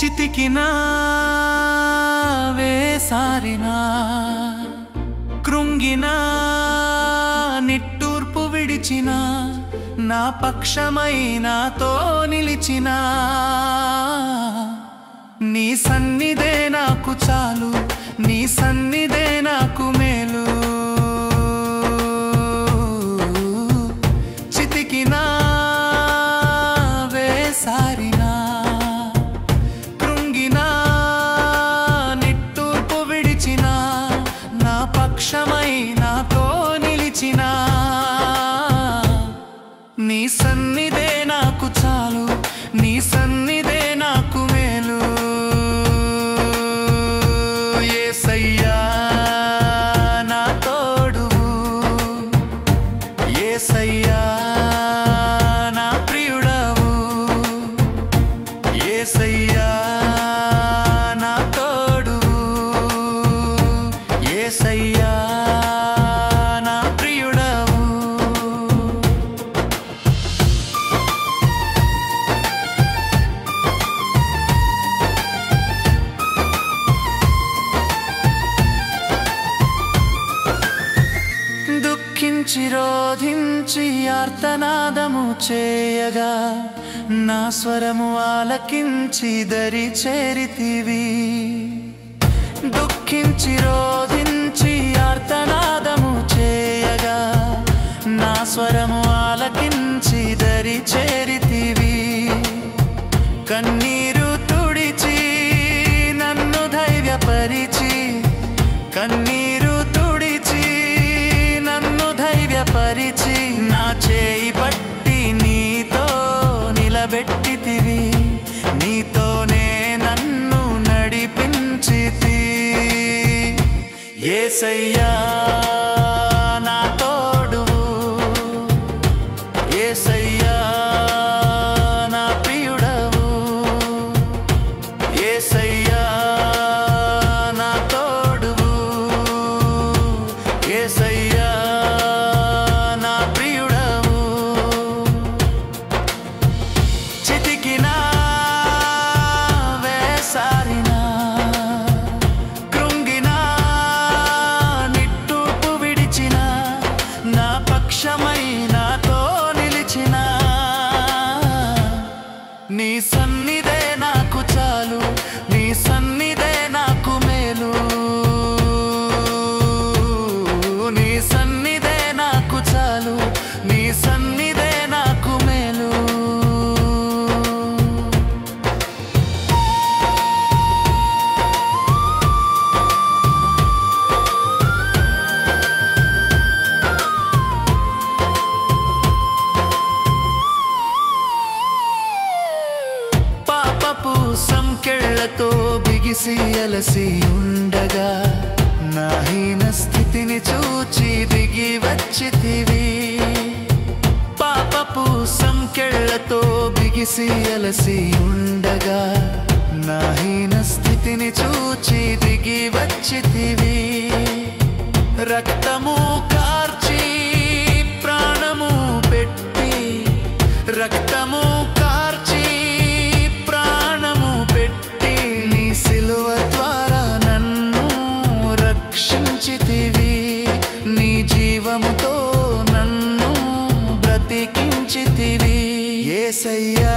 చితికినా వేసారినా కృంగినా నిట్టూర్పు విడిచినా నా పక్షమై నాతో నిలిచినా నీ సన్నిధే నాకు చాలు నీ సన్నిధే నాకు మేలు చితికినా వేసారినా కృంగినా నిట్టూర్పు విడిచినా నా పక్షమై నాతో నిలిచినా నీ సన్నిధే నాకు చాలు నీ సన్నిధే నాకు మేలు యేసయ్యా నా తోడువు యేసయ్యా నా ప్రియుడవు యేసయ్యా నా తోడువు యేసయ్యా నా ప్రియుడవు దుఃఖించి రోధించి ఆర్తనాదము చేయగా నా స్వరము ఆలకించి దరి చేరితివి దుఃఖించి రోధించి ఆర్తనాదము చేయగా నా స్వరము ఆలకించి దరి చేరితివి కన్నీరు తుడిచి నన్ను ధైర్యపరిచి కన్నీరు తుడిచి నన్ను ధైర్యపరిచి నా చేయి పట్టి నీతో నిలబెట్టితివి నీతోనే నన్ను నడిపించితి యేసయ్యా నా తోడువు యేసయ్యా నా ప్రియుడవు యేసయ్యా నా తోడువు యేసయ్యా నా ప్రియుడవు చితికినా వేసారినా కృంగినా నిట్టూర్పు విడిచినా నా పక్షమై నాతో నిలిచినా నీ సన్నిధే నాకు చాలు నీ సన్నిధే నాకు మేలు నీ సన్నిధే నాకు చాలు నీ సన్నిధే నాకు మేలు పాపపు సంకెళ్ళతో బిగిసి అలసి ఉండగా నా హీన స్థితిని చూచి దిగి వచ్చితివి పాపపు సంకెళ్ళతో బిగిసి అలసి ఉండగా నా హీన స్థితిని చూచి దిగి వచ్చితివి రక్తము కార్చి ప్రాణము పెట్టి రక్తము కార్చి ప్రాణము పెట్టి నీ సిలువ ద్వారా నన్ను రక్షించితివి నీ జీవముతో నన్ను బ్రతికించితివి యేసయ్యా